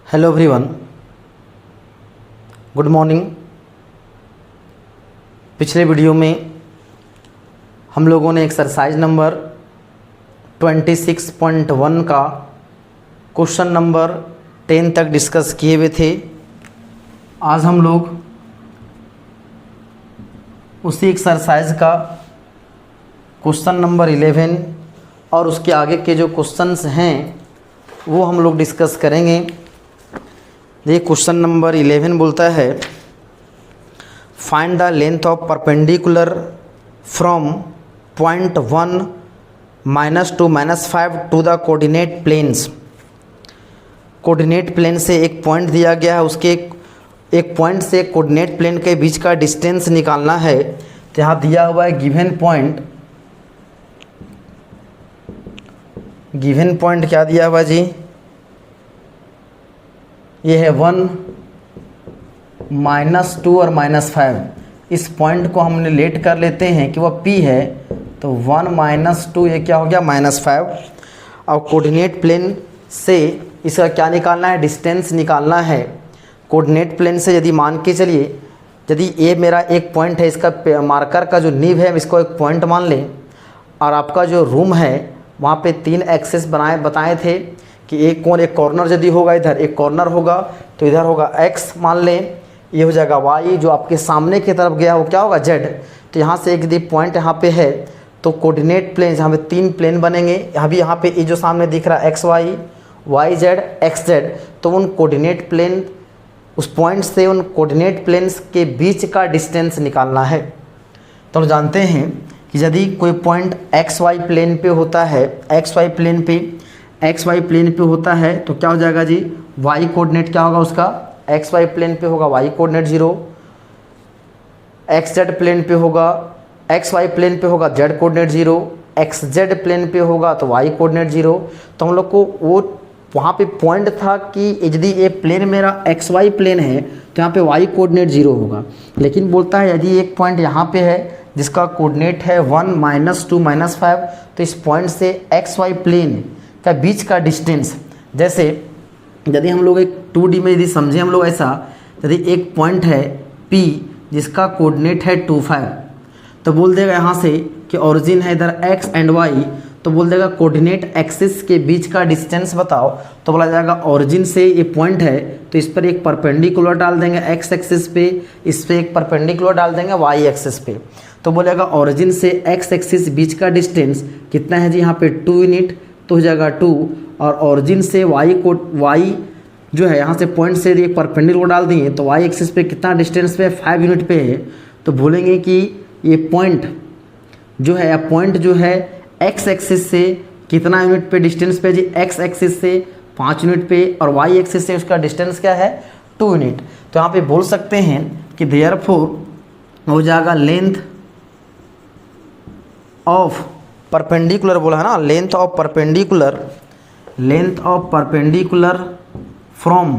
Hello everyone, good morning. पिछले video में हम लोगों ने एक्सरसाइज नंबर 26.1 का क्वेश्चन नंबर 10 तक डिस्कस किए हुए थे। आज हम लोग उसी एक्सरसाइज का क्वेश्चन नंबर 11 और उसके आगे के जो क्वेश्चंस हैं वो हम लोग डिस्कस करेंगे। ये क्वेश्चन नंबर 11 बोलता है find the length of perpendicular from point 1 -2 -5 to the coordinate planes. Coordinate plane से एक पॉइंट दिया गया है, उसके एक पॉइंट से कोऑर्डिनेट प्लेन के बीच का डिस्टेंस निकालना है। तो यहाँ दिया हुआ है गिवन पॉइंट क्या दिया हुआ जी? ये है 1 -2 और -5। इस पॉइंट को हमने लेट कर लेते हैं कि वह P है, तो 1 -2 ये क्या हो गया -5। और कोऑर्डिनेट प्लेन से इसका क्या निकालना है? डिस्टेंस निकालना है। कोऑर्डिनेट प्लेन से यदि मान के चलिए, यदि ये मेरा एक पॉइंट है, इसका मार्कर का जो नीव है इसको एक पॉइंट मान लें, और आपका जो रूम है वहाँ पे 3 एक्सेस बताए थे कि एक कॉर्नर यदि होगा, इधर एक कॉर्नर होगा तो इधर होगा x मान लें, ये हो जाएगा y, जो आपके सामने की तरफ गया वो क्या होगा z। तो यहाँ से एक यदि पॉइंट यहाँ पे है तो कोऑर्डिनेट प्लेन यहाँ पे 3 प्लेन बनेंगे। यहाँ पे ये जो सामने दिख रहा है x y, y z, x z, तो उन कोऑर्डिनेट प्लेन, उस पॉइंट से उन कोऑर्डिनेट प्लेन्स के बीच का डिस्टेंस निकालना है। तो हम जानते हैं कि यदि कोई पॉइंट एक्स वाई प्लेन पे होता है, एक्स वाई प्लेन पे होता है तो क्या हो जाएगा जी? वाई कोऑर्डिनेट क्या होगा उसका? एक्स वाई प्लेन पे होगा Y coordinate 0, X Z plane पे होगा, एक्स वाई प्लेन पे होगा Z coordinate 0, X Z plane पे होगा तो वाई कोऑर्डिनेट 0। तो हम लोग को वो वहाँ पे पॉइंट था कि यदि ये प्लेन मेरा एक्स वाई प्लेन है तो यहाँ पे वाई कोऑर्डिनेट 0 होगा। लेकिन बोलता है यदि एक पॉइंट यहाँ पे है जिसका कोऑर्डिनेट है 1 -2 -5, तो इस पॉइंट से एक्स वाई प्लेन का बीच का डिस्टेंस, जैसे यदि हम लोग एक 2D में यदि समझें हम लोग ऐसा, यदि एक पॉइंट है P जिसका कोऑर्डिनेट है 2 5, तो बोल देगा यहाँ से कि ओरिजिन है इधर x एंड y, तो बोल देगा कोऑर्डिनेट एक्सिस के बीच का डिस्टेंस बताओ। तो बोला जाएगा ओरिजिन से ये पॉइंट है तो इस पर एक परपेंडिकुलर डाल देंगे x एक्सिस पे, इस पर एक परपेंडिकुलर डाल देंगे y एक्सिस पे। तो बोलेगा ओरिजिन से x एक्सिस बीच का डिस्टेंस कितना है जी? यहाँ पे 2 यूनिट, तो हो जाएगा 2। और ओरिजिन से y जो है यहाँ से पॉइंट से ये परपेंडिकुलर डाल दिए तो y एक्सिस पे कितना डिस्टेंस पे? 5 यूनिट पे है। तो बोलेंगे कि ये पॉइंट जो है x एक्सिस से कितना यूनिट पे डिस्टेंस पे जी? x एक्सिस से 5 यूनिट पे, और y एक्सिस से उसका डिस्टेंस क्या है? 2 यूनिट। तो यहाँ पे बोल सकते हैं कि देयरफॉर हो जाएगा लेंथ ऑफ परपेंडिकुलर, बोला है ना, लेंथ ऑफ परपेंडिकुलर फ्रॉम,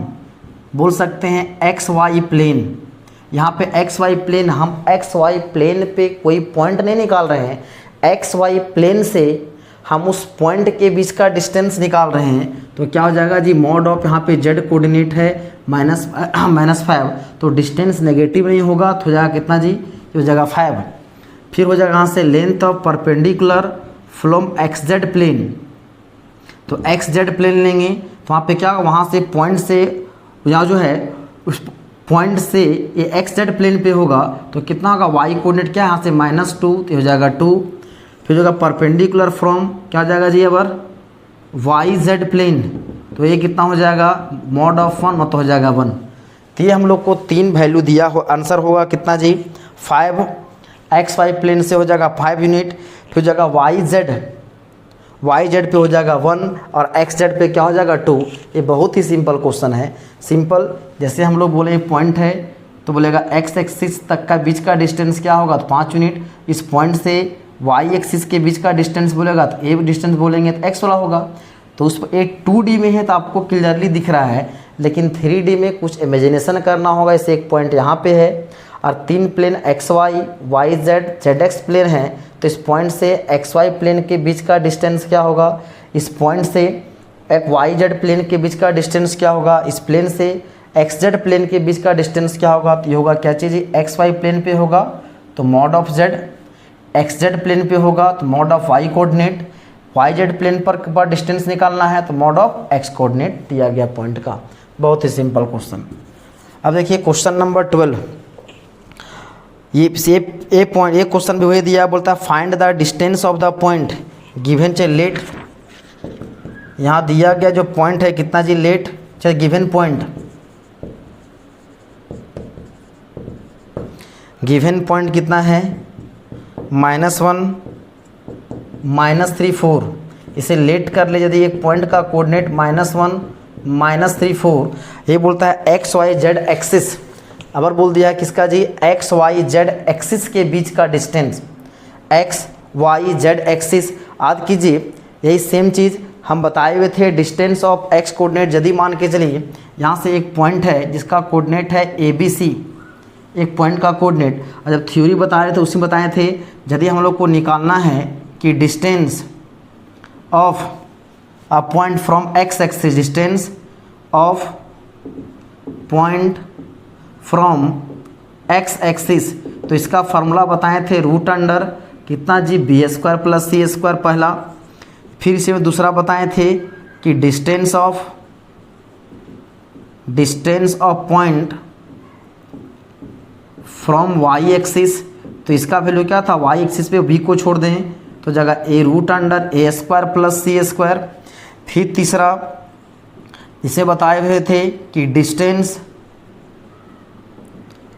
बोल सकते हैं एक्स वाई प्लेन। यहाँ पे एक्स वाई प्लेन, हम एक्स वाई प्लेन पे कोई पॉइंट नहीं निकाल रहे हैं, एक्स वाई प्लेन से हम उस पॉइंट के बीच का डिस्टेंस निकाल रहे हैं। तो क्या हो जाएगा जी? मॉड ऑफ, यहाँ पे जेड कोऑर्डिनेट है -5, तो डिस्टेंस नेगेटिव नहीं होगा, तो हो जाएगा कितना जी? ये हो जाएगा 5। फिर हो जाएगा यहाँ से length of perpendicular from X Z plane, तो एक्स जेड प्लेन लेंगे तो वहाँ पे क्या होगा? वहाँ से पॉइंट से यहाँ जो है उस पॉइंट से ये एक्स जेड प्लेन पे होगा तो कितना होगा? वाई कोऑर्डिनेट क्या है? यहाँ से -2, तो हो जाएगा 2। फिर जो परपेंडिकुलर फ्रॉम क्या हो जाएगा जी? अबर वाई जेड प्लेन, तो ये कितना हो जाएगा? मॉड ऑफ 1, मतलब हो जाएगा 1। तो ये हम लोग को 3 वैल्यू दिया हो, आंसर होगा कितना जी? 5। एक्स वाई प्लेन से हो जाएगा 5 यूनिट, फिर हो जाएगा वाई जेड पे हो जाएगा 1, और एक्स जेड पे क्या हो जाएगा? 2। ये बहुत ही सिंपल क्वेश्चन है। सिंपल, जैसे हम लोग बोले पॉइंट है तो बोलेगा एक्स एक्सिस तक का बीच का डिस्टेंस क्या होगा? तो 5 यूनिट। इस पॉइंट से वाई एक्सिस के बीच का डिस्टेंस बोलेगा तो ए डिस्टेंस बोलेंगे तो एक्स वाला होगा। तो उस पर एक 2D में है तो आपको क्लियरली दिख रहा है, लेकिन 3D में कुछ इमेजिनेशन करना होगा। इसे एक पॉइंट यहाँ पे है और 3 plane X Y, Y Z, Z X plane है, तो इस पॉइंट से एक्स वाई प्लेन के बीच का डिस्टेंस क्या होगा? इस पॉइंट से एक वाई जेड प्लेन के बीच का डिस्टेंस क्या होगा, इस प्लेन से एक्स जेड प्लेन के बीच का डिस्टेंस क्या होगा, तो ये होगा क्या चीज़, एक्स वाई प्लेन पे होगा तो mod of Z, X Z plane पे होगा तो mod of Y coordinate, Y Z plane पर डिस्टेंस निकालना है तो मॉड ऑफ एक्स कोऑर्डिनेट दिया गया पॉइंट का। बहुत ही सिंपल क्वेश्चन। अब देखिए क्वेश्चन नंबर 12, ये क्वेश्चन भी वही दिया, बोलता है find the distance of the point given चे लेट। यहाँ दिया गया जो पॉइंट है कितना जी, लेट, चाहे गिवन पॉइंट, गिवन पॉइंट कितना है -1 -3 4। इसे लेट कर ले यदि एक पॉइंट का कोऑर्डिनेट -1 -3 4, ये बोलता है एक्स वाई जेड एक्सिस, अबर बोल दिया किसका जी, एक्स वाई जेड एक्सिस के बीच का distance, X Y Z axis. याद कीजिए यही सेम चीज़ हम बताए हुए थे, डिस्टेंस ऑफ एक्स कोऑर्डिनेट यदि मान के चलिए यहाँ से एक पॉइंट है जिसका कोऑर्डिनेट है ABC, एक पॉइंट का कोऑर्डिनेट, और जब थ्योरी बता रहे थे उसी बताए थे यदि हम लोग को निकालना है कि distance of a point from x axis, distance of point from x axis, तो इसका फार्मूला बताए थे रूट अंडर कितना जी, b² + c² पहला, फिर इसे दूसरा बताए थे कि distance of point from Y axis, तो इसका वैल्यू क्या था, वाई एक्सिस पे b को छोड़ दें तो जगह a√a² + c²। फिर तीसरा इसे बताए हुए थे कि distance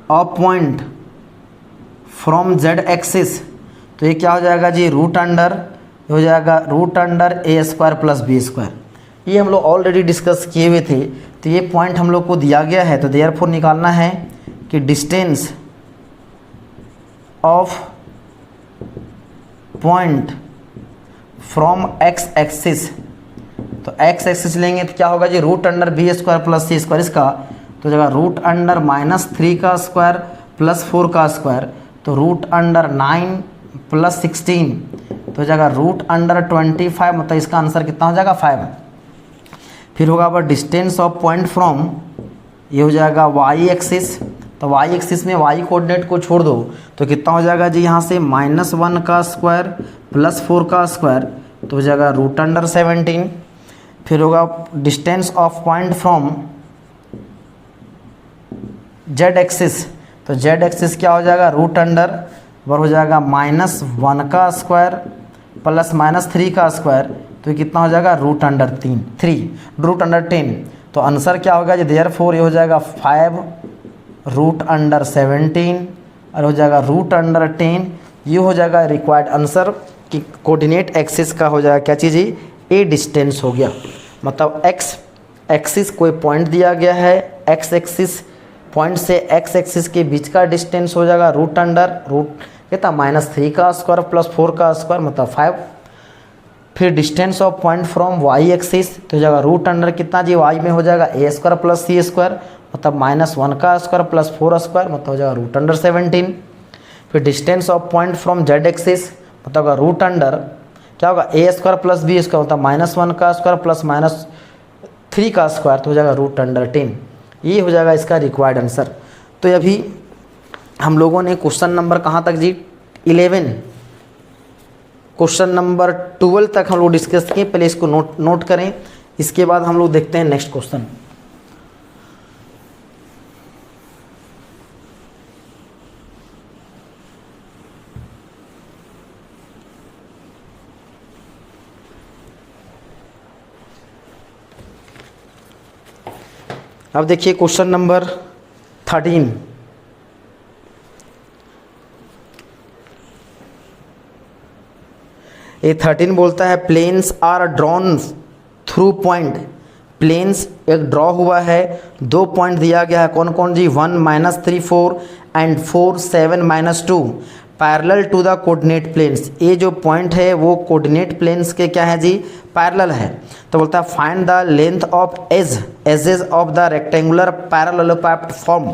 of point from Z axis, तो ये क्या हो जाएगा जी, रूट अंडर हो जाएगा a² + b²। ये हम लोग ऑलरेडी डिस्कस किए हुए थे, तो ये पॉइंट हम लोग को दिया गया है, तो देयरफॉर निकालना है कि distance of point from x axis, तो एक्स एक्सिस लेंगे तो क्या होगा जी, √b² + c², इसका तो जगह √-3 का स्क्वायर + 4 का स्क्वायर, तो √9 + 16, तो जगह √25, मतलब इसका आंसर कितना हो जाएगा 5। फिर होगा अब डिस्टेंस ऑफ पॉइंट फ्रॉम, ये हो जाएगा वाई एक्सिस, तो वाई एक्सिस में वाई कोऑर्डिनेट को छोड़ दो तो कितना हो जाएगा जी, यहाँ से -1 का स्क्वायर + 4 का स्क्वायर, तो हो जाएगा √17। फिर होगा distance of point from Z axis, तो जेड एक्सिस क्या हो जाएगा, √, हो जाएगा -1 का स्क्वायर + -3 का स्क्वायर, तो कितना हो जाएगा √10। तो आंसर क्या होगा जी, देयरफॉर ये हो जाएगा 5 √17 और हो जाएगा √10। ये हो जाएगा रिक्वायर्ड आंसर कि कोऑर्डिनेट एक्सिस का हो जाएगा क्या चीज़, ए डिस्टेंस हो गया। मतलब एक्स एक्सिस कोई पॉइंट दिया गया है, एक्स एक्सिस पॉइंट से एक्स एक्सिस के बीच का डिस्टेंस हो जाएगा कितना -3 का स्क्वायर + 4 का स्क्वायर, मतलब 5। फिर distance of point from Y axis, तो हो जाएगा √, कितना जी, वाई में हो जाएगा a² + c², मतलब -1 का स्क्वायर + 4 स्क्वायर, मतलब हो जाएगा √17। फिर distance of point from Z axis, मतलब होगा क्या होगा a² + b², मतलब -1 का स्क्वायर + -3 का स्क्वायर, तो हो जाएगा √10। ये हो जाएगा इसका रिक्वायर्ड आंसर। तो अभी हम लोगों ने क्वेश्चन नंबर कहाँ तक जी, 11, क्वेश्चन नंबर 12 तक हम लोग डिस्कस किए। पहले इसको नोट करें, इसके बाद हम लोग देखते हैं नेक्स्ट क्वेश्चन। अब देखिए क्वेश्चन नंबर 13। ये 13 बोलता है planes are drawn through point. Planes एक ड्रॉ हुआ है, 2 पॉइंट दिया गया है, कौन कौन जी, 1 -3 4 and 4 7 -2 parallel to the coordinate planes. ये जो पॉइंट है वो कोऑर्डिनेट प्लेन्स के क्या है जी, पैरेलल है। तो बोलता है find the length of edges of the rectangular parallelepiped form.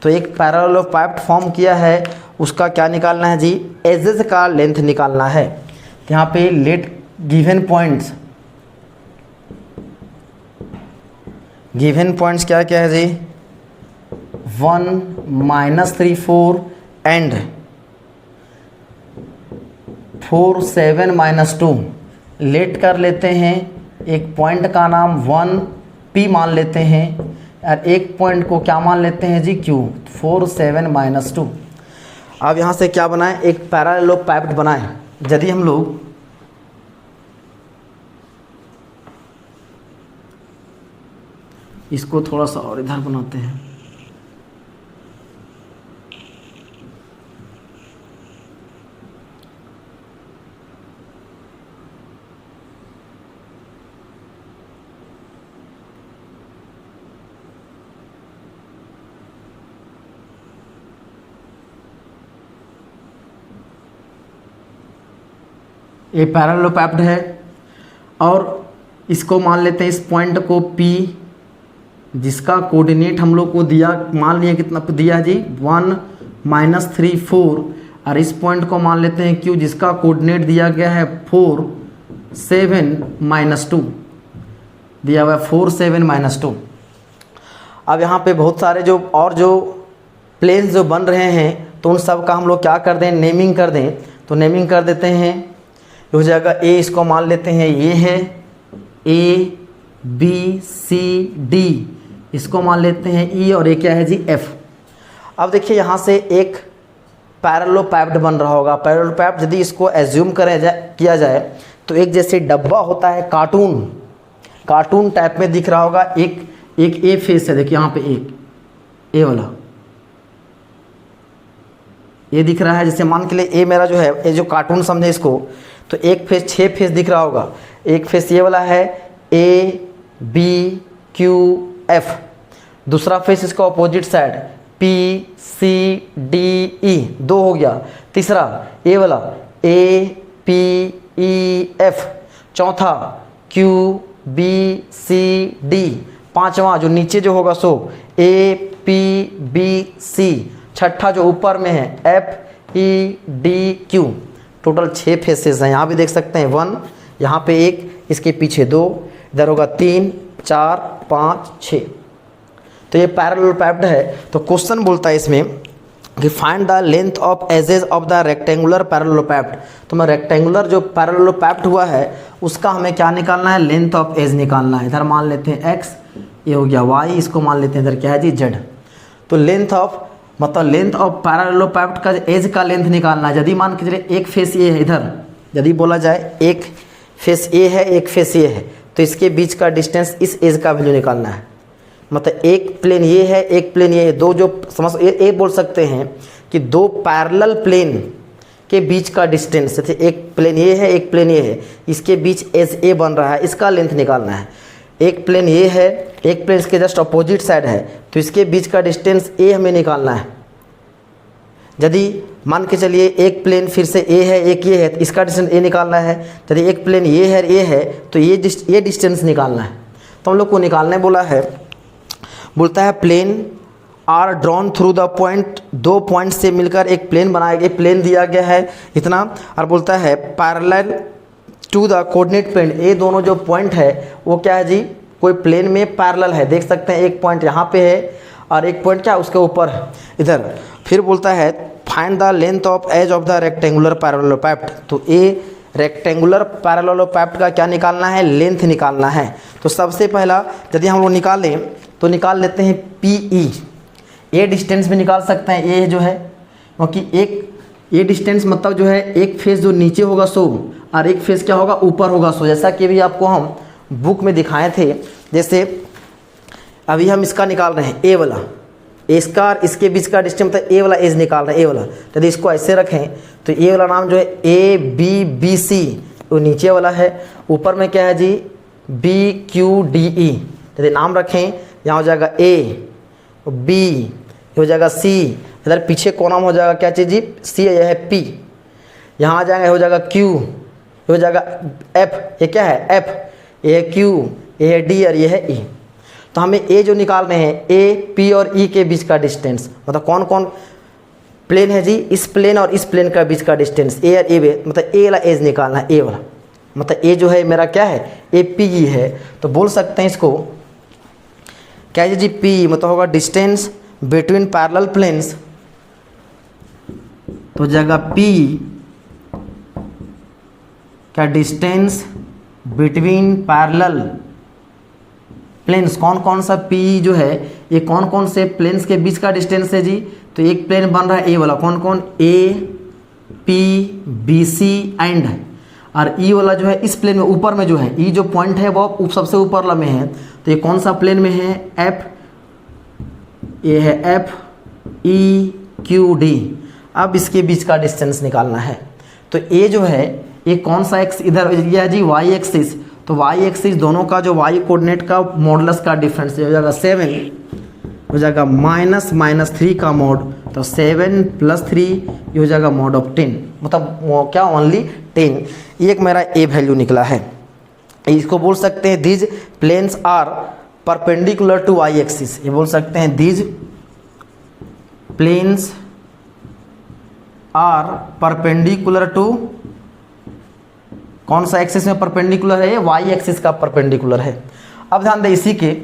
तो एक पैरेललोपाइप्ड फॉर्म किया है, उसका क्या निकालना है जी, एजेस का लेंथ निकालना है। यहाँ पे let given points given points क्या क्या है जी, 1 -3 4 एंड 4 7 -2। लेट कर लेते हैं, एक पॉइंट का नाम 1 P मान लेते हैं और एक पॉइंट को क्या मान लेते हैं जी, Q। 4 7 -2। अब यहाँ से क्या बनाएं, एक पैरेललोपैप्ड बनाएं। यदि हम लोग इसको थोड़ा सा और इधर बनाते हैं, ये पैरेललोपैप्ड है और इसको मान लेते हैं, इस पॉइंट को P, जिसका कोऑर्डिनेट हम लोग को दिया, मान लिया कितना दिया जी, 1 -3 4, और इस पॉइंट को मान लेते हैं Q, जिसका कोऑर्डिनेट दिया गया है 4 7 -2 दिया हुआ है, 4 7 -2। अब यहाँ पे बहुत सारे जो प्लेन्स जो बन रहे हैं, तो उन सब का हम लोग क्या कर दें, नेमिंग कर दें। तो नेमिंग कर देते हैं, हो जाएगा A, इसको मान लेते हैं ये है A B C D, इसको मान लेते हैं E, और ये क्या है जी, F। अब देखिए यहाँ से एक पैरेललोपैप्ड बन रहा होगा। पैरेललोपैप्ड यदि इसको एज्यूम किया जाए तो एक जैसे डब्बा होता है, कार्टून टाइप में दिख रहा होगा। एक ए फेस है, देखिए यहाँ पे एक ए वाला ये दिख रहा है। जैसे मान के लिए ए मेरा जो है, ये जो कार्टून समझे इसको, तो एक फेस 6 फेस दिख रहा होगा। एक फेस ये वाला है A B Q F, दूसरा फेस इसका opposite side P C D E, 2 हो गया। तीसरा ये वाला A P E F, चौथा Q B C D, पांचवा जो नीचे जो होगा सो A P B C, छठा जो ऊपर में है F E D Q। Total 6 faces हैं। यहाँ भी देख सकते हैं 1, यहाँ पे 1, इसके पीछे 2, इधर होगा 3 4 5 6। तो ये पैरेललोपैप्ड है। तो क्वेश्चन बोलता है इसमें कि find the length of edges of the rectangular parallelepiped. तो मैं रेक्टेंगुलर जो पैरेललोपैप्ड हुआ है उसका हमें क्या निकालना है, लेंथ ऑफ एज निकालना है। इधर मान लेते हैं x, ये हो गया y, इसको मान लेते हैं इधर क्या है जी, z। तो लेंथ ऑफ मतलब लेंथ ऑफ पैरेललोपैप्ड का एज का लेंथ निकालना है। यदि मान के चलिए एक फेस ये है, इधर यदि बोला जाए एक फेस ए है एक फेस ये है, तो इसके बीच का डिस्टेंस इस एज का वैल्यू निकालना है। मतलब एक प्लेन ये है एक प्लेन ये है, दो जो समझ ये बोल सकते हैं कि दो पैरेलल प्लेन के बीच का डिस्टेंस, जैसे एक प्लेन ये है एक प्लेन ये है, इसके बीच एज ए बन रहा है, इसका लेंथ निकालना है। एक प्लेन ये है एक प्लेन इसके जस्ट अपोजिट साइड है, तो इसके बीच का डिस्टेंस ए हमें निकालना है। यदि मान के चलिए एक प्लेन फिर से ए है एक ये है, तो इसका डिस्टेंस ए निकालना है। यदि एक प्लेन ये है तो ये डिस्टेंस निकालना है। तो हम लोग को निकालने बोला है, बोलता है plane are drawn through the point, 2 point से मिलकर एक प्लेन बनाया गया, प्लेन दिया गया है इतना, और बोलता है parallel to the coordinate plane. ये दोनों जो पॉइंट है वो क्या है जी, कोई प्लेन में पैरेलल है। देख सकते हैं एक पॉइंट यहाँ पे है और एक पॉइंट क्या उसके ऊपर है इधर। फिर बोलता है find the length of edge of the rectangular parallelepiped. तो ये रेक्टेंगुलर पैरेललोपैप्ड का क्या निकालना है, लेंथ निकालना है। तो सबसे पहला यदि हम लोग निकालें तो निकाल लेते हैं PE। ये डिस्टेंस भी निकाल सकते हैं, ये जो है, क्योंकि एक ये डिस्टेंस मतलब जो है एक फेस जो नीचे होगा सो और एक फेस क्या होगा ऊपर होगा सो, जैसा कि भी आपको हम बुक में दिखाए थे। जैसे अभी हम इसका निकाल रहे हैं ए वाला, इसका और इसके बीच का डिस्टेंस मतलब ए वाला एज निकाल रहे हैं, ए वाला। यदि इसको ऐसे रखें तो ए वाला नाम जो है ABBC, वो नीचे वाला है, ऊपर में क्या है जी BQDE। यदि नाम रखें यहाँ हो जाएगा A, B हो जाएगा C, इधर पीछे कोना में हो जाएगा क्या चीज़ जी C, यह है P, यहाँ आ जाएगा हो जाएगा Q, हो जाएगा F, ये क्या है F, ये है Q, ये है D और ये है E। तो हमें A जो निकाल रहे हैं A, P और E के बीच का डिस्टेंस, मतलब कौन कौन प्लेन है जी, इस प्लेन और इस प्लेन का बीच का डिस्टेंस A और A, मतलब A वाला एज निकालना है, A वाला मतलब A जो है मेरा क्या है APE है। तो बोल सकते हैं इसको क्या है जी पी, मतलब होगा डिस्टेंस बिटवीन पैरेलल प्लेन्स, तो जगह पी क्या डिस्टेंस बिटवीन पैरेलल प्लेन्स, कौन कौन सा पी जो है ये कौन कौन से प्लेन्स के बीच का डिस्टेंस है जी। तो एक प्लेन बन रहा है ए वाला, कौन कौन, A P B C and, और ई वाला जो है इस प्लेन में ऊपर में जो है ई जो पॉइंट है वो सबसे ऊपर वाला में है, तो ये कौन सा प्लेन में है, एफ, ये है एफ ई क्यू डी। अब इसके बीच का डिस्टेंस निकालना है, तो ए जो है ये कौन सा एक्स इधर यह है जी वाई एक्सिस, तो वाई एक्सिस दोनों का जो वाई कोऑर्डिनेट का मॉडुलस का डिफरेंस हो जाएगा 7, हो जाएगा -3 का मॉड, तो 7 + 3 ये हो जाएगा मॉड ऑफ 10, मतलब क्या ओनली 10। ये एक मेरा ए वैल्यू निकला है। इसको बोल सकते हैं these planes are perpendicular to Y axis, ये बोल सकते हैं these planes are perpendicular to, कौन सा एक्सिस में परपेंडिकुलर है, वाई एक्सिस का परपेंडिकुलर है। अब ध्यान दें इसी के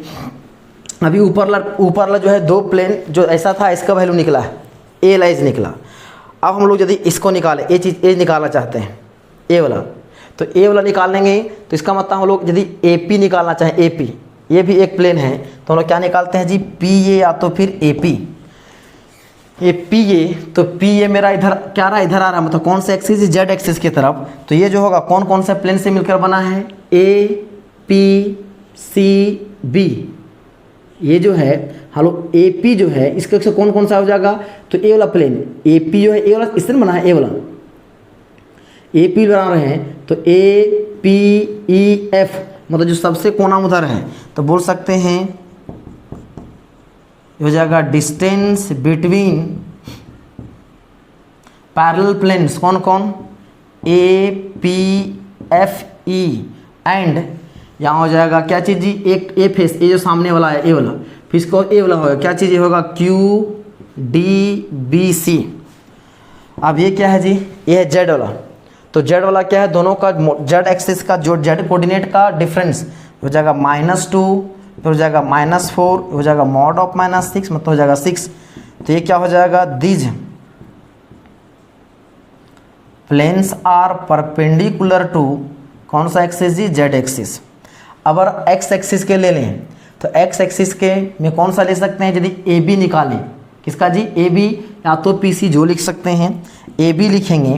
अभी ऊपरला जो है दो प्लेन जो ऐसा था इसका वैल्यू निकला है, ए लाइज निकला। अब हम लोग यदि इसको निकालें, ये चीज़ ए निकालना चाहते हैं ए वाला, तो ए वाला निकालेंगे तो इसका मतलब हम लोग यदि ए पी निकालना चाहें, ए पी ये भी एक प्लेन है, तो हम लोग क्या निकालते हैं जी पी ए या तो फिर ए पी। ये पी ए, तो पी ए मेरा इधर क्या रहा, इधर आ रहा है, मतलब कौन से एक्सिस, जेड एक्सिस की तरफ। तो ये जो होगा कौन कौन से प्लेन से मिलकर बना है, ए पी सी बी, ये जो है हम लोग ए पी जो है इसके से कौन कौन सा हो जाएगा, तो ए वाला प्लेन, ए पी जो है ए वाला इससे बना है, ए वाला ए पी बना रहे हैं, तो ए पी ई एफ मतलब जो सबसे कोना उधर है, तो बोल सकते हैं हो जाएगा डिस्टेंस बिटवीन पैरेलल प्लेन्स, कौन कौन, A P F E and यहाँ हो जाएगा क्या चीज़ जी, एक ए फेस, ये जो सामने वाला है ए वाला, फिर इसको ए वाला होगा क्या चीज़, ये होगा क्यू डी बी सी। अब ये क्या है जी, ये है जेड वाला, तो जेड वाला क्या है, दोनों का जेड एक्सिस का जो जेड कोऑर्डिनेट का डिफरेंस हो जाएगा -2, फिर हो जाएगा -4, हो जाएगा मॉड ऑफ -6, मतलब हो जाएगा 6। तो ये क्या हो जाएगा, these planes are perpendicular to, कौन सा एक्सिस जी, जेड एक्सिस। अगर एक्स एक्सिस के ले लें तो एक्स एक्सिस के में कौन सा ले सकते हैं, यदि ए बी निकालें, किसका जी, ए बी या तो पी सी जो लिख सकते हैं, ए बी लिखेंगे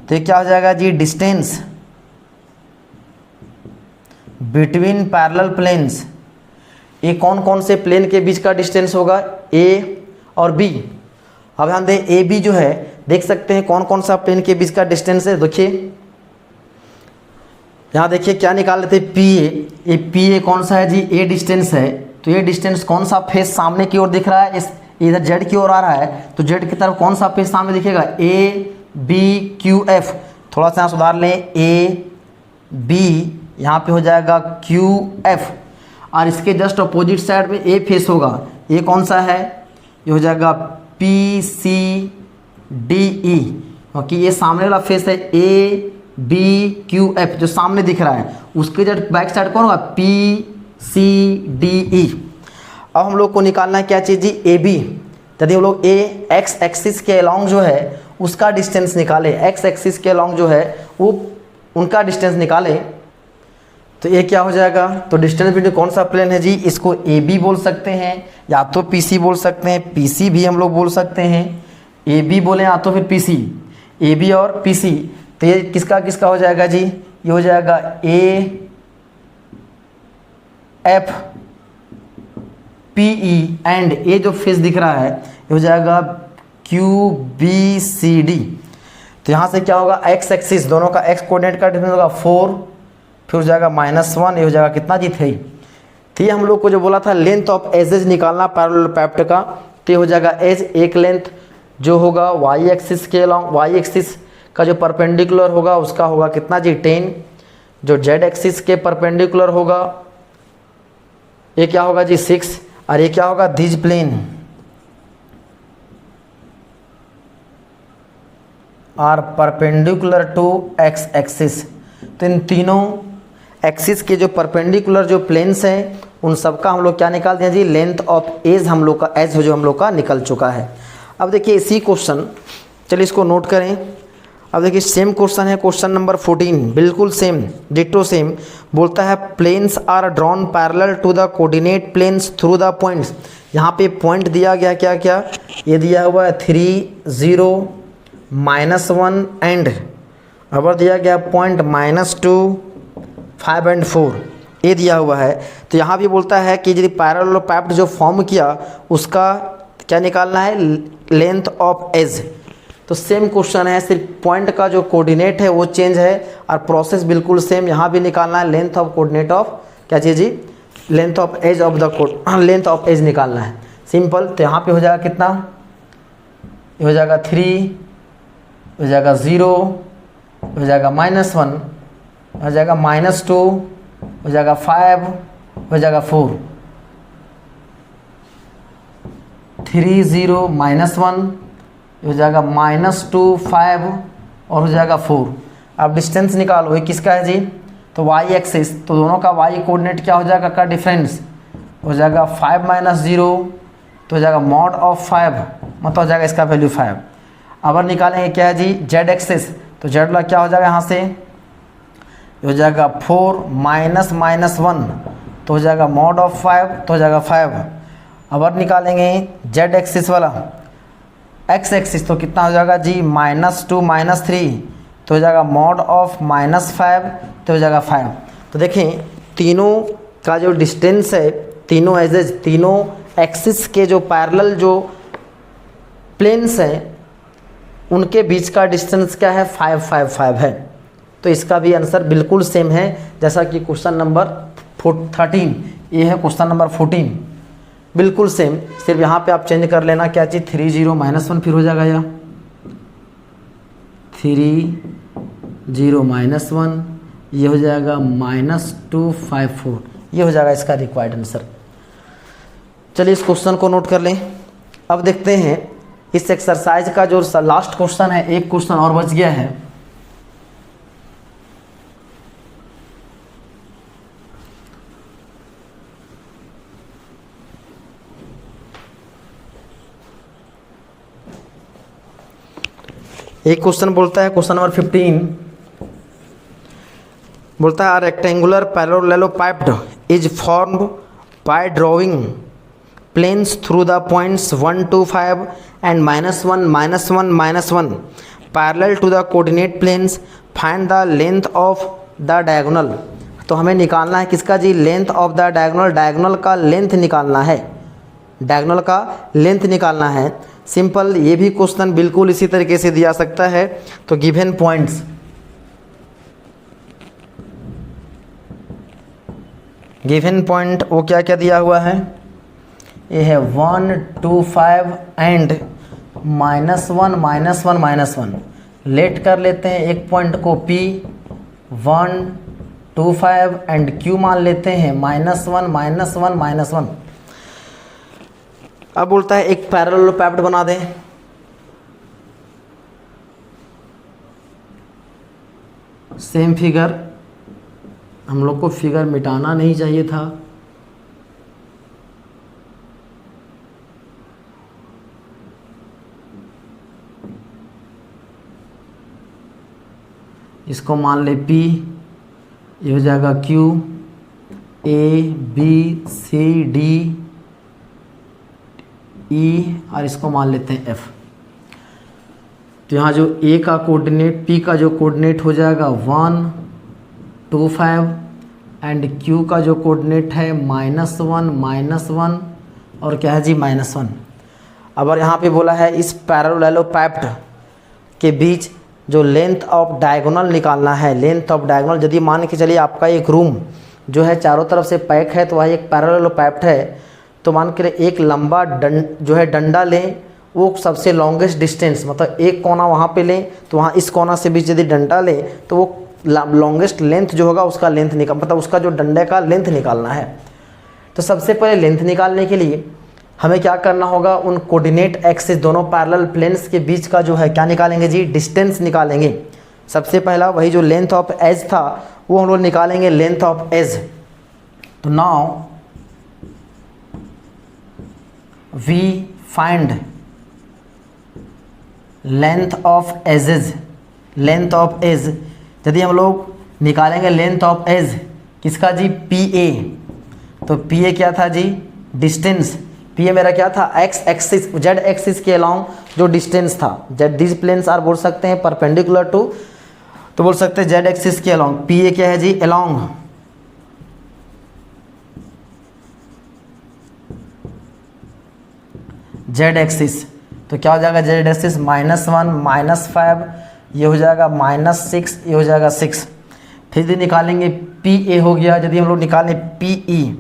तो ये क्या हो जाएगा जी, डिस्टेंस बिटवीन पैरेलल प्लेन्स, ये कौन कौन से प्लेन के बीच का डिस्टेंस होगा, ए और बी। अब ध्यान दें ए बी जो है देख सकते हैं कौन कौन सा प्लेन के बीच का डिस्टेंस है, देखिए यहाँ देखिए क्या निकाल लेते हैं, पी ए, ये पी ए कौन सा है जी, ए डिस्टेंस है, तो ये डिस्टेंस कौन सा फेस सामने की ओर दिख रहा है, इस इधर जेड की ओर आ रहा है, तो जेड की तरफ कौन सा फेस सामने दिखेगा, ए बी क्यू एफ। थोड़ा सा यहाँ सुधार लें, ए बी यहाँ पे हो जाएगा क्यू एफ, और इसके जस्ट अपोजिट साइड में ए फेस होगा, ये कौन सा है, ये हो जाएगा पी सी डी ई, क्योंकि ये सामने वाला फेस है ए बी क्यू एफ जो सामने दिख रहा है, उसके जो बैक साइड कौन होगा, पी सी डी ई। अब हम लोग को निकालना है क्या चीज़ जी, ए बी। यदि हम लोग ए एक्स एक्सिस के अलॉन्ग जो है उसका डिस्टेंस निकाले, एक्स एक्सिस के अलॉन्ग जो है वो उनका डिस्टेंस निकाले, तो ये क्या हो जाएगा, तो डिस्टेंस बिटवीन कौन सा प्लेन है जी, इसको ए बी बोल सकते हैं या तो पी सी बोल सकते हैं, पी सी भी हम लोग बोल सकते हैं, ए बी बोले या तो फिर पी सी, ए बी और पी सी। तो ये किसका किसका हो जाएगा जी, ये हो जाएगा A F P E and ये जो फेस दिख रहा है ये हो जाएगा क्यू बी सी डी। तो यहाँ से क्या होगा, एक्स एक्सिस दोनों का एक्स कोऑर्डिनेट का डिफरेंस होगा 4, फिर हो जाएगा -1, ये हो जाएगा कितना जी 3। तो ये हम लोग को जो बोला था लेंथ ऑफ एजेज निकालना पैरेललोपैप्ट का, तो ये हो जाएगा एज एक लेंथ जो होगा वाई एक्सिस के अलॉन्ग, वाई एक्सिस का जो परपेंडिकुलर होगा उसका होगा कितना जी 10, जो जेड एक्सिस के परपेंडिकुलर होगा ये क्या होगा जी 6, और ये क्या होगा, these plane are perpendicular to X axis. तो इन तीनों एक्सिस के जो परपेंडिकुलर जो प्लेन्स हैं उन सब का हम लोग क्या निकालते हैं जी, लेंथ ऑफ एज हम लोग का, एज जो हम लोग का निकल चुका है। अब देखिए इसी क्वेश्चन, चलिए इसको नोट करें। अब देखिए सेम क्वेश्चन है, क्वेश्चन नंबर 14, बिल्कुल सेम, डिटो सेम। बोलता है planes are drawn parallel to the coordinate planes through the points. यहाँ पे पॉइंट दिया गया क्या क्या, ये दिया हुआ है 3, 0, -1 एंड, अबर दिया गया पॉइंट -2, 5 एंड 4, ये दिया हुआ है। तो यहाँ भी बोलता है कि यदि पैरेललोपैप्ड जो फॉर्म किया उसका क्या निकालना है, लेंथ ऑफ एज। तो सेम क्वेश्चन है, सिर्फ पॉइंट का जो कोऑर्डिनेट है वो चेंज है और प्रोसेस बिल्कुल सेम। यहाँ भी निकालना है लेंथ ऑफ कोऑर्डिनेट ऑफ क्या चीज़ जी, length of edge of the code, length of edge निकालना है, सिंपल। तो यहाँ पे हो जाएगा कितना, ये हो जाएगा 3, हो जाएगा 0, हो जाएगा -1, हो जाएगा -2, हो जाएगा 5, हो जाएगा 4, 3, 0, -1, हो जाएगा -2, 5 और हो जाएगा 4। अब डिस्टेंस निकालो, ये किसका है जी, तो y एक्सिस, तो दोनों का y कोऑर्डिनेट क्या हो जाएगा का डिफरेंस, हो जाएगा 5 - 0, तो हो जाएगा मॉड ऑफ 5, मतलब हो जाएगा इसका वैल्यू 5। अब निकालेंगे क्या है जी, z एक्सिस, तो z वाला क्या हो जाएगा यहाँ से, हो जाएगा 4 -1, तो हो जाएगा मॉड ऑफ 5, तो हो जाएगा 5। अब निकालेंगे z एक्सिस वाला, x एक्सिस, तो कितना हो जाएगा जी, -2 -3, तो हो जाएगा मॉड ऑफ -5, तो हो जाएगा 5। तो देखें तीनों का जो डिस्टेंस है, तीनों एजेज, तीनों एक्सिस के जो पैरेलल जो प्लेन्स हैं उनके बीच का डिस्टेंस क्या है, 5 5 5 है। तो इसका भी आंसर बिल्कुल सेम है जैसा कि क्वेश्चन नंबर 13, ये है क्वेश्चन नंबर 14, बिल्कुल सेम। सिर्फ यहाँ पे आप चेंज कर लेना क्या चीज़, 3, 0, -1 फिर हो जाएगा, या 3, 0, -1, ये हो जाएगा -2, 5, 4, ये हो जाएगा इसका रिक्वायर्ड आंसर। चलिए इस क्वेश्चन को नोट कर लें। अब देखते हैं इस एक्सरसाइज का जो लास्ट क्वेश्चन है, एक क्वेश्चन और बच गया है। एक क्वेश्चन बोलता है, क्वेश्चन नंबर 15 बोलता है rectangular parallelepiped is formed by drawing planes through the points 1 to 5 and -1 -1 -1 parallel to the coordinate planes, find the length of the diagonal. तो हमें निकालना है किसका जी, length of the diagonal, diagonal का लेंथ निकालना है, डायगोनल का लेंथ निकालना है। सिंपल, ये भी क्वेश्चन बिल्कुल इसी तरीके से दिया सकता है। तो गिवन पॉइंट्स, गिवन पॉइंट वो क्या क्या दिया हुआ है, ये है 1 2 5 एंड -1 -1 -1। लेट कर लेते हैं एक पॉइंट को P, 1 2 5 एंड Q मान लेते हैं -1 -1 -1। अब बोलता है एक पैरेललोपैप्ड बना दें। सेम फिगर, हम लोग को फिगर मिटाना नहीं चाहिए था। इसको मान ले P, ये हो जाएगा Q, A B C D E और इसको मान लेते हैं F। तो यहाँ जो A का कोऑर्डिनेट, P का जो कोऑर्डिनेट हो जाएगा 1 2 5 एंड Q का जो कोऑर्डिनेट है -1 -1 और क्या है जी -1। अब और यहाँ पे बोला है इस पैरेललोपैप्ड के बीच जो लेंथ ऑफ डायगोनल निकालना है, लेंथ ऑफ डायगोनल। यदि मान के चलिए आपका एक रूम जो है चारों तरफ से पैक है तो वह एक पैरेललोपैप्ड है, तो मान के एक लंबा जो है डंडा लें, वो सबसे लॉन्गेस्ट डिस्टेंस, मतलब एक कोना वहाँ पे लें तो वहाँ इस कोना से बीच यदि डंडा लें तो वो लॉन्गेस्ट लेंथ जो होगा उसका लेंथ मतलब उसका जो डंडे का लेंथ निकालना है। तो सबसे पहले लेंथ निकालने के लिए हमें क्या करना होगा, उन कोऑर्डिनेट एक्सिस दोनों पैरेलल प्लेन्स के बीच का जो है क्या निकालेंगे जी, डिस्टेंस निकालेंगे। सबसे पहला वही जो लेंथ ऑफ एज था वो हम लोग निकालेंगे, लेंथ ऑफ एज। तो now we find length of edges. Length of edge यदि हम लोग निकालेंगे लेंथ ऑफ एज किसका जी, पी ए। तो पी ए क्या था जी, डिस्टेंस। पी ए मेरा क्या था, एक्स एक्सिस, जेड एक्सिस के अलॉन्ग जो डिस्टेंस था। जेड दिस प्लेन्स आर बोल सकते हैं परपेंडिकुलर टू, तो बोल सकते हैं जेड एक्सिस के अलॉन्ग। पी ए क्या है जी, अलॉन्ग जेड एक्सिस। तो क्या हो जाएगा जेड एक्सिस, -1 -5, ये हो जाएगा -6, ये हो जाएगा 6। फिर यदि निकालेंगे पी ए हो गया, यदि हम लोग निकालें पी ई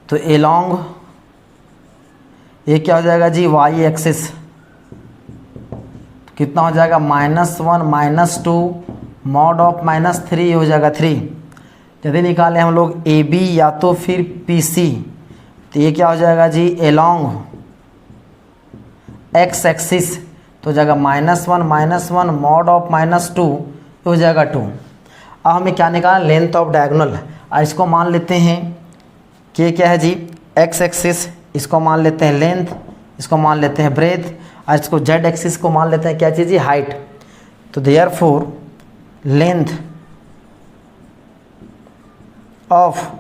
तो एलॉन्ग ये क्या हो जाएगा जी, वाई एक्सिस। कितना हो जाएगा, -1 -2 मॉड ऑफ -3, ये हो जाएगा 3। यदि निकालें हम लोग ए बी या तो फिर पी सी तो ये क्या हो जाएगा जी, एलॉन्ग एक्स एक्सिस। तो हो जाएगा -1 मॉड ऑफ -2 हो जाएगा 2। अब हमें क्या निकालना, लेंथ ऑफ डायगोनल। और इसको मान लेते हैं कि क्या है जी, एक्स एक्सिस, इसको मान लेते हैं लेंथ, इसको मान लेते हैं ब्रेथ, और इसको जेड एक्सिस को मान लेते हैं क्या चीज़ जी, हाइट। तो देयरफॉर लेंथ ऑफ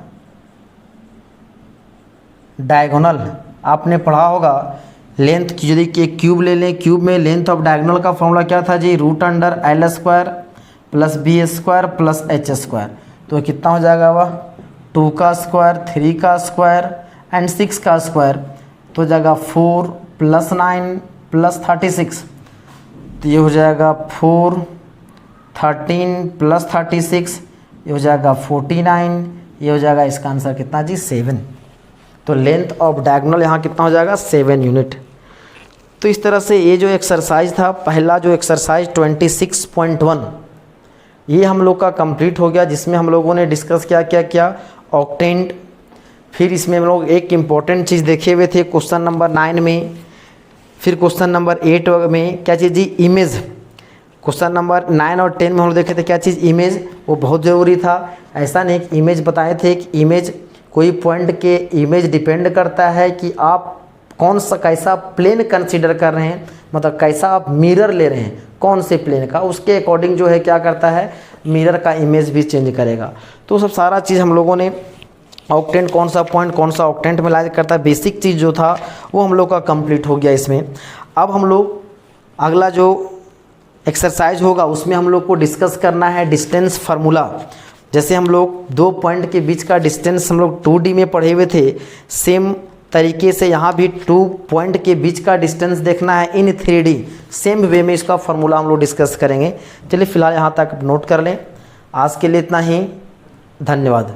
डायगोनल, आपने पढ़ा होगा लेंथ की, यदि कि क्यूब ले लें, क्यूब में लेंथ ऑफ डायगोनल का फॉर्मूला क्या था जी, √L² + B² + H²। तो कितना हो जाएगा वह, 2 का स्क्वायर, 3 का स्क्वायर एंड 6 का स्क्वायर। तो जाएगा 4 + 9 + 36। तो ये हो जाएगा 4 13 + 36, ये हो जाएगा 49, ये हो जाएगा इसका आंसर कितना जी, 7। तो लेंथ ऑफ डायगोनल यहाँ कितना हो जाएगा, 7 यूनिट। तो इस तरह से ये जो एक्सरसाइज था, पहला जो एक्सरसाइज 26.1 ये हम लोग का कंप्लीट हो गया, जिसमें हम लोगों ने डिस्कस क्या ऑक्टेंट। फिर इसमें हम लोग एक इम्पॉर्टेंट चीज़ देखे हुए थे क्वेश्चन नंबर 9 में। फिर क्वेश्चन नंबर 8 में क्या चीज़ जी, इमेज। क्वेश्चन नंबर 9 और 10 में हम लोग देखे थे क्या चीज़, इमेज। वो बहुत ज़रूरी था। ऐसा नहीं कि इमेज बताए थे कि इमेज कोई पॉइंट के इमेज डिपेंड करता है कि आप कौन सा कैसा प्लेन कंसीडर कर रहे हैं, मतलब कैसा आप मिरर ले रहे हैं कौन से प्लेन का, उसके अकॉर्डिंग जो है क्या करता है, मिरर का इमेज भी चेंज करेगा। तो सब सारा चीज़ हम लोगों ने ऑक्टेंट कौन सा पॉइंट कौन सा ऑक्टेंट में लाइक करता है, बेसिक चीज़ जो था वो हम लोग का कंप्लीट हो गया इसमें। अब हम लोग अगला जो एक्सरसाइज होगा उसमें हम लोग को डिस्कस करना है डिस्टेंस फार्मूला। जैसे हम लोग 2 पॉइंट के बीच का डिस्टेंस हम लोग 2D में पढ़े हुए थे, सेम तरीके से यहाँ भी 2 पॉइंट के बीच का डिस्टेंस देखना है इन 3D। सेम वे में इसका फार्मूला हम लोग डिस्कस करेंगे। चलिए फिलहाल यहाँ तक नोट कर लें। आज के लिए इतना ही, धन्यवाद।